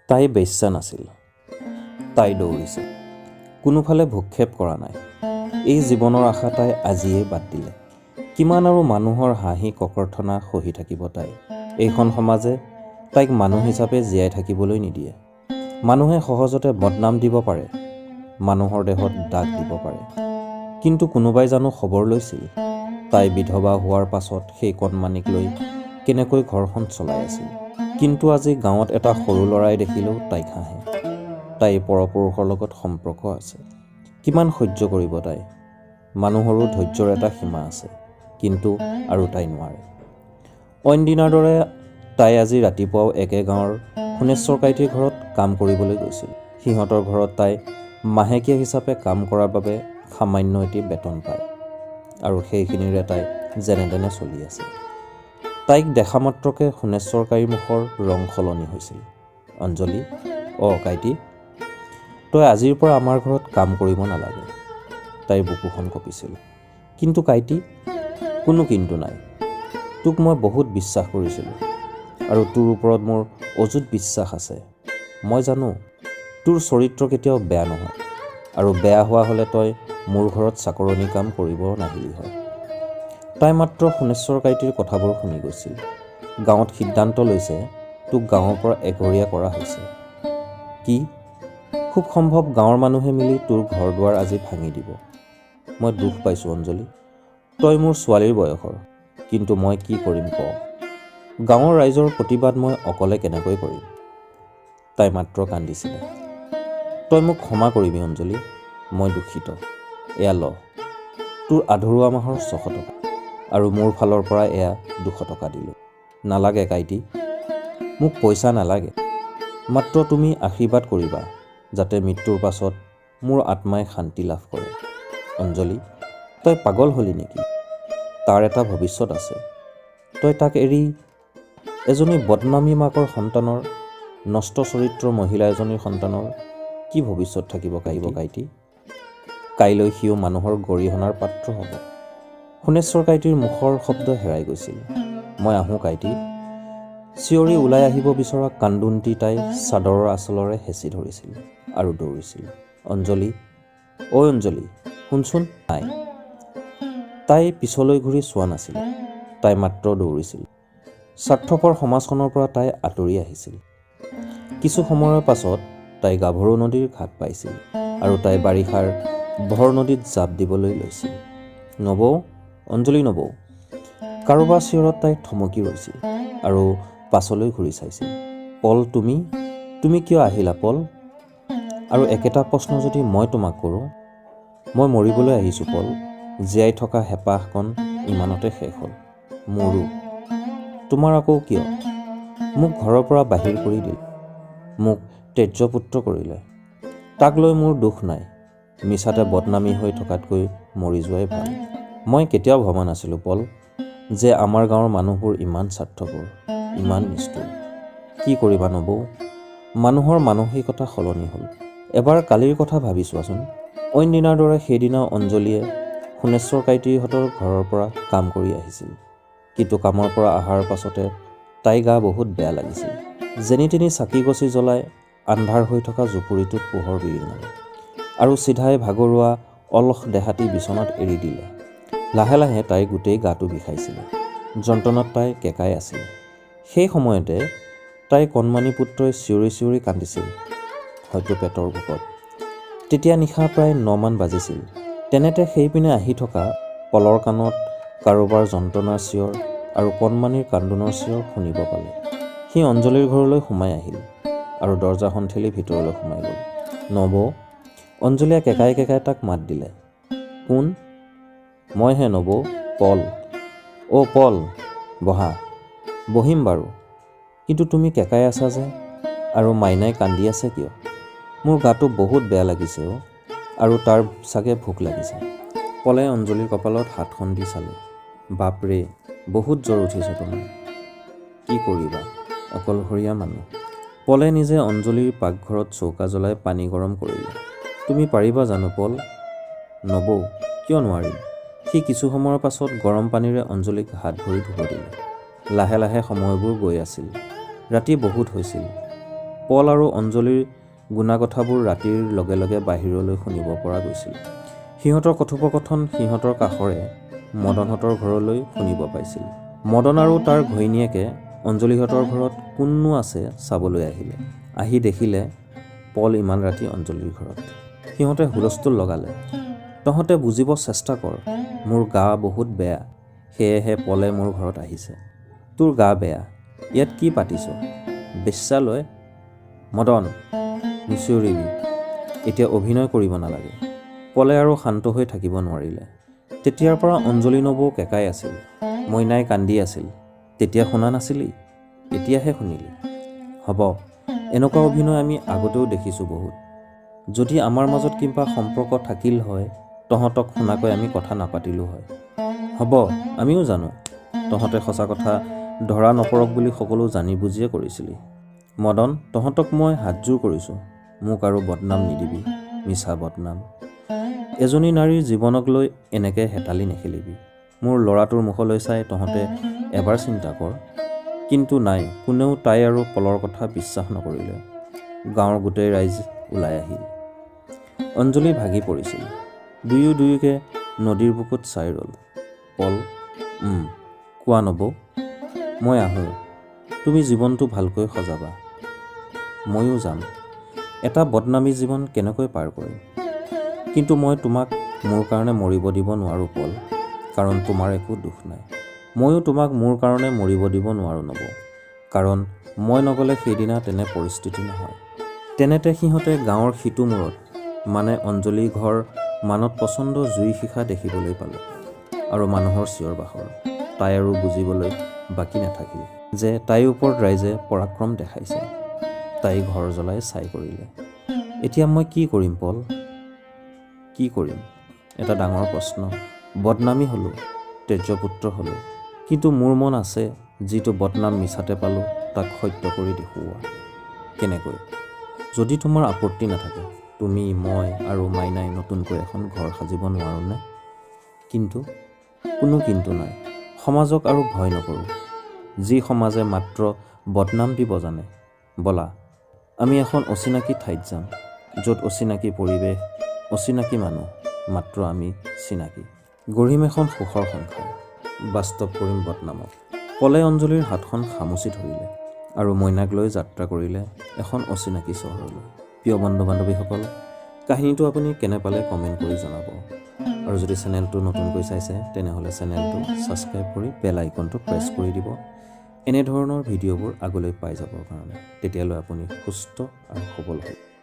তাই বেশ্যা নাছিল। তাই দৌৰিছে, কোনোফালে ভূক্ষেপ কৰা নাই। এই জীৱনৰ আশা তাই আজিয়েই বাদ দিলে। কিমান আৰু মানুহৰ হাঁহি ককৰ্থনা সহি থাকিব তাই? এইখন সমাজে তাইক মানুহ হিচাপে জীয়াই থাকিবলৈ নিদিয়ে। মানুহে সহজতে বদনাম দিব পাৰে, মানুহৰ দেহত দাগ দিব পাৰে, কিন্তু কোনোবাই জানো খবৰ লৈছিল তাই বিধৱা হোৱাৰ পাছত সেই কণমানিক লৈ কেনেকৈ ঘৰখন চলাই আছিল? কিন্তু আজি গাঁৱত এটা সৰু ল'ৰাই দেখিলেও তাইক হাঁহে। তাই পৰপুৰুষৰ লগত সম্পৰ্ক আছে, কিমান সহ্য কৰিব তাই? মানুহৰো ধৈৰ্যৰ এটা সীমা আছে, কিন্তু আৰু তাই নোৱাৰে। অইন দিনাৰ দৰে তাই আজি ৰাতিপুৱাও একে গাঁৱৰ সোণেশ্বৰ কাইটিৰ ঘৰত কাম কৰিবলৈ গৈছিল। সিহঁতৰ ঘৰত তাই মাহেকীয়া হিচাপে কাম কৰাৰ বাবে সামান্য এটি বেতন পায়, আৰু সেইখিনিৰে তাই যেনে তেনে চলি আছে। তাইক দেখা মাত্ৰকে সোণেশ্বৰ কাইৰ মুখৰ ৰং সলনি হৈছিল। অঞ্জলি, কাইটি, তই আজিৰ পৰা আমাৰ ঘৰত কাম কৰিব নালাগে। তাইৰ বুকুখন কঁপিছিল। কিন্তু কাইটি? কোনো কিন্তু নাই। তোক মই বহুত বিশ্বাস কৰিছিলোঁ, আৰু তোৰ ওপৰত মোৰ অযুত বিশ্বাস আছে। মই জানো তোৰ চৰিত্ৰ কেতিয়াও বেয়া নহয়, আৰু বেয়া হোৱা হ'লে তই মোৰ ঘৰত চাকৰণি কাম কৰিব নাহিলি হয়। তাই মাত্ৰ সোণেশ্বৰ কাইটিৰ কথাবোৰ শুনি গৈছিল। গাঁৱত সিদ্ধান্ত লৈছে তোক গাঁৱৰ পৰা এঘৰীয়া কৰা হৈছে। কি? খুব সম্ভৱ গাঁৱৰ মানুহে মিলি তোৰ ঘৰ দুৱাৰ আজি ভাঙি দিব। মই দুখ পাইছোঁ অঞ্জলি। তই মোৰ ছোৱালীৰ বয়সৰ, কিন্তু মই কি কৰিম ক? গাঁৱৰ ৰাইজৰ প্ৰতিবাদ মই অকলে কেনেকৈ কৰিম? তাই মাত্ৰ কান্দিছিলে। তই মোক ক্ষমা কৰিবি অঞ্জলি, মই দুখিত। এয়া ল, তোৰ আধৰুৱা মাহৰ 600 টকা, আৰু মোৰ ফালৰ পৰা এয়া 200 টকা দিলোঁ। নালাগে কাইটি, মোক পইচা নালাগে। মাত্ৰ তুমি আশীৰ্বাদ কৰিবা যাতে মৃত্যুৰ পাছত মোৰ আত্মাই শান্তি লাভ কৰে। অঞ্জলি, তই পাগল হলি নেকি? তাৰ এটা ভৱিষ্যত আছে। তই তাক এৰি এজনী বদনামী মাকৰ সন্তানৰ, নষ্ট চৰিত্ৰৰ মহিলা এজনীৰ সন্তানৰ কি ভৱিষ্যত থাকিব কাইটি? কাইলৈ সিও মানুহৰ গৰিহণাৰ পাত্ৰ হ'ব। সোণেশ্বৰ কাইটিৰ মুখৰ শব্দ হেৰাই গৈছিল। মই আহোঁ কাইটি। চিঞৰি ওলাই আহিব বিচৰা কান্দোনটি তাই চাদৰৰ আঁচলেৰে হেঁচি ধৰিছিল আৰু দৌৰিছিল। অঞ্জলি, অঞ্জলি, শুনচোন। নাই, তাই পিছলৈ ঘূৰি চোৱা নাছিল। তাই মাত্ৰ দৌৰিছিল। স্বাৰ্থপৰ সমাজখনৰ পৰা তাই আঁতৰি আহিছিল। কিছু সময়ৰ পাছত তাই গাভৰু নদীৰ ঘাট পাইছিল, আৰু তাই বাৰিষাৰ ভৰ নদীত জাপ দিবলৈ লৈছিল। নবৌ, অঞ্জলি নবৌ। কাৰোবাৰ চিঞৰত তাই থমকি ৰৈছিল আৰু পাছলৈ ঘূৰি চাইছিল। পল, তুমি কিয় আহিলা পল? আৰু একেটা প্ৰশ্ন যদি মই তোমাক কৰোঁ? মই মৰিবলৈ আহিছোঁ পল। জীয়াই থকা হেঁপাহকণ ইমানতে শেষ হ'ল। মোৰো। তোমাৰ আকৌ কিয়? মোক ঘৰৰ পৰা বাহিৰ কৰি দিলে, মোক তেৰ্যপুত্ৰ কৰিলে। তাক লৈ মোৰ দুখ নাই। মিছাতে বদনামী হৈ থকাতকৈ মৰি যোৱাই ভাল। মই কেতিয়াও ভবা নাছিলোঁ পল, যে আমাৰ গাঁৱৰ মানুহবোৰ ইমান স্বাৰ্থপৰ, ইমান নিষ্ঠুৰ। কি কৰিবা নবৌ, মানুহৰ মানসিকতা সলনি হ'ল। এবাৰ কালিৰ কথা ভাবি চোৱাচোন। অইন দিনাৰ দৰে সেইদিনা অঞ্জলিয়ে সোণেশ্বৰ কাইটিহঁতৰ ঘৰৰ পৰা কাম কৰি আহিছিল। কিন্তু কামৰ পৰা অহাৰ পাছতে তাই গা বহুত বেয়া লাগিছিল। যেনি তেনি চাকি গছি জ্বলাই আন্ধাৰ হৈ থকা জুপুৰিটোত পোহৰ বিৰিঙালে, আৰু চিধাই ভাগৰুৱা অলস দেহাটি বিচনাত এৰি দিলে। লাহে লাহে তাইৰ গোটেই গাটো বিষাইছিলে। যন্ত্ৰণাত তাই কেঁকাই আছিল। সেই সময়তে তাইৰ কণমানি পুত্ৰই চিঞৰি চিঞৰি কান্দিছিল, হয়তো পেটৰ ভোকত। তেতিয়া নিশা প্ৰায় 9 মান বাজিছিল। তেনেতে সেইপিনে আহি থকা পলৰ কাণত কাৰোবাৰ যন্ত্ৰণাৰ চিঞৰ আৰু কণমানিৰ কান্দোনৰ চিঞৰ শুনিব পালে। সি অঞ্জলিৰ ঘৰলৈ সোমাই আহিল আৰু দৰজাখন ঠেলি ভিতৰলৈ সোমাই গ'ল। নবৌ, অঞ্জলিয়ে কেঁকাই কেঁকাই তাক মাত দিলে। কোন? মইহে নবৌ, পল। পল, বহা। বহিম বাৰু, কিন্তু তুমি কেঁকাই আছা যে, আৰু মাইনাই কান্দি আছে কিয়? মোৰ গাটো বহুত বেয়া লাগিছে আৰু তাৰ চাগে ভোক লাগিছে। পলে অঞ্জলিৰ কপালত হাতখন দি চালে। বাপৰে, বহুত জ্বৰ উঠিছে তোমাৰ। কি কৰিবা, অকলশৰীয়া মানুহ। পলে নিজে অঞ্জলিৰ পাকঘৰত চৌকা জ্বলাই পানী গৰম কৰিলে। তুমি পাৰিবা জানো পল? নবৌ, কিয় নোৱাৰিম? সি কিছু সময়ৰ পাছত গৰম পানীৰে অঞ্জলিক হাত ভৰি ধুব দিলে। লাহে লাহে সময়বোৰ গৈ আছিল। ৰাতি বহুত হৈছিল। পল আৰু অঞ্জলিৰ গুণাগথাবোৰ ৰাতিৰ লগে লগে বাহিৰলৈ শুনিব পৰা গৈছিল। সিহঁতৰ কথোপকথন সিহঁতৰ কাষৰে মদনহঁতৰ ঘৰলৈ শুনিব পাইছিল। মদন আৰু তাৰ ঘৈণীয়েকে অঞ্জলিহঁতৰ ঘৰত কোননো আছে চাবলৈ আহিলে। আহি দেখিলে পল ইমান ৰাতি অঞ্জলিৰ ঘৰত। সিহঁতে হুলস্থুল লগালে, তহঁতে বুজিব চেষ্টা কৰ, মোৰ গা বহুত বেয়া, সেয়েহে পলে মোৰ ঘৰত আহিছে। তোৰ গা বেয়া, ইয়াত কি পাতিছ? বেশ্যালয়? মদন, নিচিঞৰিবি, এতিয়া অভিনয় কৰিব নালাগে। পলে আৰু শান্ত হৈ থাকিব নোৱাৰিলে। তেতিয়াৰ পৰা অঞ্জলি নবৌ কেঁকাই আছিল, মইনাই কান্দি আছিল। তেতিয়া শুনা নাছিলি, এতিয়াহে শুনিলি। হ'ব, এনেকুৱা অভিনয় আমি আগতেও দেখিছোঁ বহুত। যদি আমাৰ মাজত কিবা সম্পৰ্ক থাকিল হয়, তহঁতক শুনাকৈ আমি কথা নাপাতিলোঁ হয়। হ'ব, আমিও জানো তহঁতে সঁচা কথা ধৰা নপৰক বুলি সকলো জানি বুজিয়ে কৰিছিলি। মদন, তহঁতক মই হাতযোৰ কৰিছোঁ, মোক আৰু বদনাম নিদিবি, মিছা বদনাম। এজনী নাৰীৰ জীৱনক লৈ এনেকৈ হেতালি নেখেলিবি। মোৰ ল'ৰাটোৰ মুখলৈ চাই তহঁতে এবাৰ চিন্তা কৰ। কিন্তু নাই, কোনেও তাই আৰু পলৰ কথা বিশ্বাস নকৰিলে। গাঁৱৰ গোটেই ৰাইজ ওলাই আহিল। অঞ্জলি ভাগি পৰিছিল। দুয়োকে নদীৰ বুকুত চাই ৰ'ল। পল, কোৱা নবৌ, মই আহোঁ, তুমি জীৱনটো ভালকৈ সজাবা। ময়ো যাম। এটা বদনামী জীৱন কেনেকৈ পাৰ কৰিম? কিন্তু মই তোমাক মোৰ কাৰণে মৰিব দিব নোৱাৰোঁ পল, কাৰণ তোমাৰ একো দুখ নাই। ময়ো তোমাক মোৰ কাৰণে মৰিব দিব নোৱাৰোঁ নবৌ, কাৰণ মই নগ'লে সেইদিনা তেনে পৰিস্থিতি নহয়। তেনেতে সিহঁতে গাঁৱৰ সিটো মূৰত মানে অঞ্জলি ঘৰ মানত পচন্দ জুই শিখা দেখিবলৈ পালে আৰু মানুহৰ চিঞৰ বাখৰ। তাই আৰু বুজিবলৈ বাকী নাথাকিল যে তাইৰ ওপৰত ৰাইজে পৰাক্ৰম দেখাইছে। তাই ঘৰ জ্বলাই ছাই কৰিলে। এতিয়া মই কি কৰিম পল? কি কৰিম? এটা ডাঙৰ প্ৰশ্ন। বদনামী হ'লোঁ, তেজপুত্ৰ হ'লোঁ, কিন্তু মোৰ মন আছে যিটো বদনাম মিছাতে পালোঁ তাক সত্য কৰি দেখুওৱা। কেনেকৈ? যদি তোমাৰ আপত্তি নাথাকে, তুমি, মই আৰু মাইনাই নতুনকৈ এখন ঘৰ সাজিব নোৱাৰোঁনে? কিন্তু? কোনো কিন্তু নাই। সমাজক আৰু ভয় নকৰোঁ, যি সমাজে মাত্ৰ বদনাম দিব জানে। ব'লা, আমি এখন অচিনাকি ঠাইত যাম, য'ত অচিনাকি পৰিৱেশ, অচিনাকি মানুহ, মাত্ৰ আমি চিনাকি। গঢ়িম এখন সুখৰ সংসাৰ, বাস্তৱ কৰিম বদনামক। পলে অঞ্জলিৰ হাতখন খামুচি ধৰিলে আৰু মইনাক লৈ যাত্ৰা কৰিলে এখন অচিনাকি চহৰলৈ। প্ৰিয় বন্ধু বান্ধৱীসকল, কাহিনীটো আপুনি কেনে পালে কমেণ্ট কৰি জনাব। আৰু যদি চেনেলটো নতুনকৈ চাইছে তেনেহ'লে চেনেলটো ছাবস্ক্ৰাইব কৰি বেল আইকনটো প্ৰেছ কৰি দিব, এনেধৰণৰ ভিডিঅ'বোৰ আগলৈ পাই যাবৰ কাৰণে। তেতিয়ালৈ আপুনি সুস্থ আৰু সবল হ'ব।